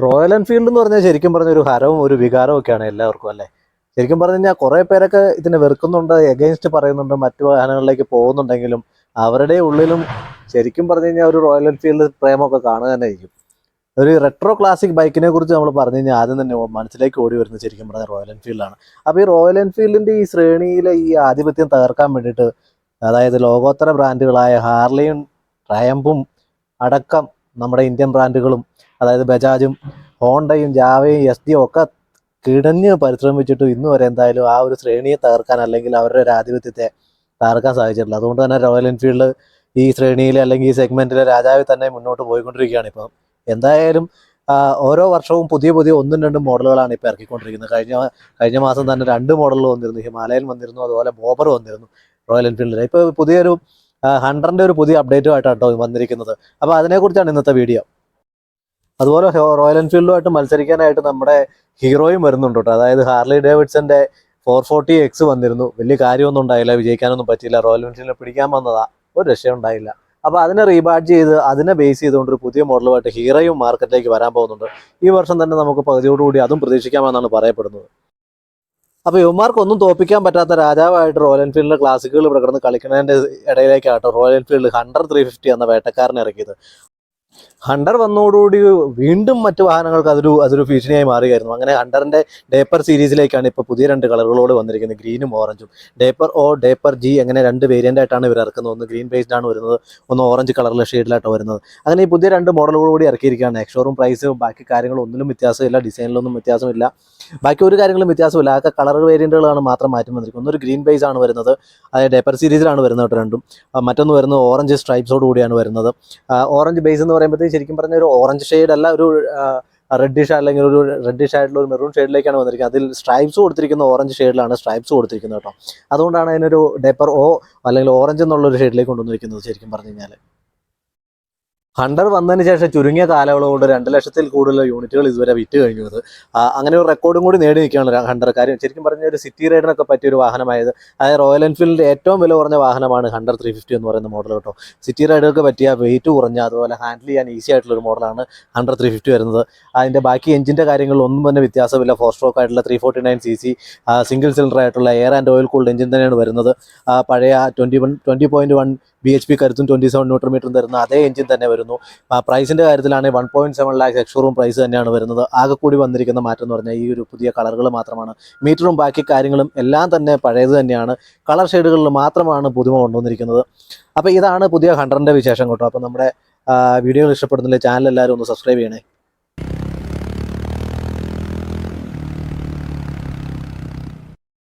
Royal Enfield എന്ന് പറഞ്ഞാൽ ശരിക്കും പറഞ്ഞ ഒരു ഹരവും ഒരു വികാരവും ഒക്കെയാണ് എല്ലാവർക്കും അല്ലേ. ശരിക്കും പറഞ്ഞു കഴിഞ്ഞാൽ കുറേ പേരൊക്കെ ഇതിനെ വെറുക്കുന്നുണ്ട്, എഗെയിൻസ്റ്റ് പറയുന്നുണ്ട്, മറ്റു വാഹനങ്ങളിലേക്ക് പോകുന്നുണ്ടെങ്കിലും അവരുടെ ഉള്ളിലും ശരിക്കും പറഞ്ഞു കഴിഞ്ഞാൽ ഒരു റോയൽ എൻഫീൽഡ് പ്രേമമൊക്കെ കാണുക തന്നെ ആയിരിക്കും. ഒരു റെട്രോ ക്ലാസിക് ബൈക്കിനെ കുറിച്ച് നമ്മൾ പറഞ്ഞു കഴിഞ്ഞാൽ ആദ്യം തന്നെ മനസ്സിലേക്ക് ഓടി വരുന്നത് ശരിക്കും പറഞ്ഞാൽ റോയൽ എൻഫീൽഡാണ്. അപ്പോൾ ഈ റോയൽ എൻഫീൽഡിൻ്റെ ഈ ശ്രേണിയിലെ ഈ ആധിപത്യം തകർക്കാൻ വേണ്ടിയിട്ട്, അതായത് ലോകോത്തര ബ്രാൻഡുകളായ ഹാർലിയും ട്രയംഫും അടക്കം നമ്മുടെ ഇന്ത്യൻ ബ്രാൻഡുകളും, അതായത് ബജാജും ഹോണ്ടയും ജാവയും എസ് ഡിയും ഒക്കെ കിടഞ്ഞ് പരിശ്രമിച്ചിട്ട് ഇന്ന് വരെ എന്തായാലും ആ ഒരു ശ്രേണിയെ തകർക്കാൻ അല്ലെങ്കിൽ അവരുടെ ഒരു ആധിപത്യത്തെ തകർക്കാൻ സാധിച്ചിട്ടില്ല. അതുകൊണ്ട് തന്നെ റോയൽ എൻഫീൽഡ് ഈ ശ്രേണിയിലെ അല്ലെങ്കിൽ ഈ സെഗ്മെന്റിലെ രാജാവിൽ തന്നെ മുന്നോട്ട് പോയിക്കൊണ്ടിരിക്കുകയാണ്. ഇപ്പം എന്തായാലും ഓരോ വർഷവും പുതിയ പുതിയ ഒന്നും രണ്ടും മോഡലുകളാണ് ഇപ്പോൾ ഇറക്കിക്കൊണ്ടിരിക്കുന്നത്. കഴിഞ്ഞ മാസം തന്നെ 2 മോഡൽ വന്നിരുന്നു. ഹിമാലയൻ വന്നിരുന്നു, അതുപോലെ ബോബർ വന്നിരുന്നു റോയൽ എൻഫീൽഡിൽ. ഇപ്പോൾ പുതിയൊരു ഹണ്ടറിൻ്റെ ഒരു പുതിയ അപ്ഡേറ്റുമായിട്ടാണ് കേട്ടോ വന്നിരിക്കുന്നത്. അപ്പോൾ അതിനെക്കുറിച്ചാണ് ഇന്നത്തെ വീഡിയോ. അതുപോലെ റോയൽ എൻഫീൽഡുമായിട്ട് മത്സരിക്കാനായിട്ട് നമ്മുടെ ഹീറോയും വരുന്നുണ്ട് കേട്ടോ. അതായത് ഹാർലി ഡേവിഡ്സന്റെ 440X വന്നിരുന്നു. വലിയ കാര്യമൊന്നും ഉണ്ടായില്ല, വിജയിക്കാനൊന്നും പറ്റിയില്ല. റോയൽ എൻഫീൽഡിനെ പിടിക്കാൻ വന്നതാ, ഒരു രക്ഷയുണ്ടായില്ല. അപ്പോൾ അതിനെ റീബാഡ്ജ് ചെയ്ത് അതിനെ ബേസ് ചെയ്തുകൊണ്ട് ഒരു പുതിയ മോഡലുമായിട്ട് ഹീറോയും മാർക്കറ്റിലേക്ക് വരാൻ പോകുന്നുണ്ട്. ഈ വർഷം തന്നെ നമുക്ക് പകുതിയോടുകൂടി അതും പ്രതീക്ഷിക്കാമെന്നാണ് പറയപ്പെടുന്നത്. അപ്പോൾ യുവമാർക്കൊന്നും തോൽപ്പിക്കാൻ പറ്റാത്ത രാജാവായിട്ട് റോയൽ എൻഫീൽഡിലെ ക്ലാസിക്കുകൾ ഇവിടെ കിടന്ന് കളിക്കുന്നതിൻ്റെ ഇടയിലേക്കാട്ടോ റോയൽ എൻഫീൽഡ് ഹണ്ടർ 350 എന്ന വേട്ടക്കാരനെ ഇറക്കിയത്. ഹണ്ടർ വന്നതോടുകൂടി വീണ്ടും മറ്റു വാഹനങ്ങൾക്ക് അതൊരു ഭീഷണിയായി മാറുകയായിരുന്നു. അങ്ങനെ ഹണ്ടറിന്റെ ഡേപ്പർ സീരീസിലേക്കാണ് ഇപ്പോൾ പുതിയ 2 കളറുകളോട് വന്നിരിക്കുന്നത്, ഗ്രീനും ഓറഞ്ചും. ഡേപ്പർ ഒ, ഡേപ്പർ ജി, അങ്ങനെ 2 വേരിയന്റ് ആയിട്ടാണ് ഇവർ ഇറക്കുന്നത്. ഒന്ന് ഗ്രീൻ ബേസ്ഡ് ആണ് വരുന്നത്, ഒന്ന് ഓറഞ്ച് കളറിലെ ഷെയ്ഡിലായിട്ടാണ് വരുന്നത്. അങ്ങനെ ഈ പുതിയ 2 മോഡലുകൾ കൂടി ഇറക്കിയിരിക്കുകയാണ്. എക്സ്ഷോറൂം പ്രൈസ് ബാക്കി കാര്യങ്ങൾ ഒന്നിലും വ്യത്യാസമില്ല, ഡിസൈനിലൊന്നും വ്യത്യാസമില്ല, ബാക്കി ഒരു കാര്യങ്ങളും വ്യത്യാസമില്ല. ആ കളർ വേരിയന്റുകളാണ് മാത്രം മാറ്റം വന്നിരിക്കുന്നത്. ഒന്നൊരു ഗ്രീൻ ബേസ് ആണ് വരുന്നത്, അതായത് ഡേപ്പർ സീരീസിലാണ് വരുന്നത് കേട്ടോ രണ്ടും. മറ്റൊന്ന് വരുന്നത് ഓറഞ്ച് സ്ട്രൈപ്സോട് കൂടിയാണ് വരുന്നത്. ഓറഞ്ച് ബേസ് എന്ന് പറയുമ്പോഴത്തേക്ക് ശരിക്കും പറഞ്ഞ ഒരു ഓറഞ്ച് ഷെയ്ഡ് അല്ല, ഒരു റെഡിഷ് അല്ലെങ്കിൽ ഒരു റെഡിഷ് ആയിട്ടുള്ള ഒരു മെറൂൺ ഷെയ്ഡിലേക്കാണ് വന്നിരിക്കുന്നത്. അതിൽ സ്ട്രൈപ്സ് കൊടുത്തിരിക്കുന്ന ഓറഞ്ച് ഷെയ്ഡിലാണ് സ്ട്രൈപ്സ് കൊടുത്തിരിക്കുന്നത് കേട്ടോ. അതുകൊണ്ടാണ് അതിനൊരു ഡേപ്പർ ഓ അല്ലെങ്കിൽ ഓറഞ്ച് എന്നുള്ളൊരു ഷെയ്ഡിലേക്ക് കൊണ്ടുവന്നിരിക്കുന്നത് ശരിക്കും പറഞ്ഞു കഴിഞ്ഞാൽ. ഹണ്ടർ വന്നതിന് ശേഷം ചുരുങ്ങിയ കാലയളവ് കൊണ്ട് 2 ലക്ഷത്തിൽ കൂടുതൽ യൂണിറ്റുകൾ ഇതുവരെ വിറ്റ് കഴിഞ്ഞത്. അങ്ങനെ ഒരു റെക്കോർഡും കൂടി നേടി നിൽക്കുകയാണ് ഹണ്ടർ. കാര്യം ശരിക്കും പറഞ്ഞ ഒരു സിറ്റി റൈഡിനൊക്കെ പറ്റിയ ഒരു വാഹനമായത്. അതായത് റോയൽ എൻഫീൽഡിൻ്റെ ഏറ്റവും വില കുറഞ്ഞ വാഹനമാണ് ഹണ്ടർ 350 എന്ന് പറയുന്ന മോഡൽ കേട്ടോ. സിറ്റി റൈഡുകൾക്ക് പറ്റിയ വെയിറ്റ് കുറഞ്ഞ, അതുപോലെ ഹാൻഡിൽ ചെയ്യാൻ ഈസി ആയിട്ടുള്ളൊരു മോഡലാണ് ഹണ്ടർ 350 വരുന്നത്. അതിൻ്റെ ബാക്കി എഞ്ചിൻ്റെ കാര്യങ്ങളിൽ ഒന്നും തന്നെ വ്യത്യാസമില്ല. 4 സ്ട്രോക്ക് ആയിട്ടുള്ള 349cc സിംഗിൾ സിലിണ്ടർ ആയിട്ടുള്ള air and oil cooled engine തന്നെയാണ് വരുന്നത്. പഴയ 20.1 bhp കരുത്തും 27 ന്യൂട്രൺ മീറ്ററും തരുന്ന അതേ എഞ്ചിൻ തന്നെ വരുന്നു. പ്രൈസിൻ്റെ കാര്യത്തിലാണെങ്കിൽ 1.7 lakhs എക്സ്ഷോറൂം പ്രൈസ് തന്നെയാണ് വരുന്നത്. ആകെ കൂടി വന്നിരിക്കുന്ന മാറ്റം എന്ന് പറഞ്ഞാൽ ഈ ഒരു പുതിയ കളറുകൾ മാത്രമാണ്. മീറ്ററും ബാക്കി കാര്യങ്ങളും എല്ലാം തന്നെ പഴയത് തന്നെയാണ്. കളർ ഷെയ്ഡുകളിൽ മാത്രമാണ് പുതുമ കൊണ്ടുവന്നിരിക്കുന്നത്. അപ്പോൾ ഇതാണ് പുതിയ ഹണ്ടറിൻ്റെ വിശേഷം കേട്ടോ. അപ്പോൾ നമ്മുടെ വീഡിയോകൾ ഇഷ്ടപ്പെടുന്നില്ല, ചാനൽ എല്ലാവരും ഒന്ന് സബ്സ്ക്രൈബ് ചെയ്യണേ.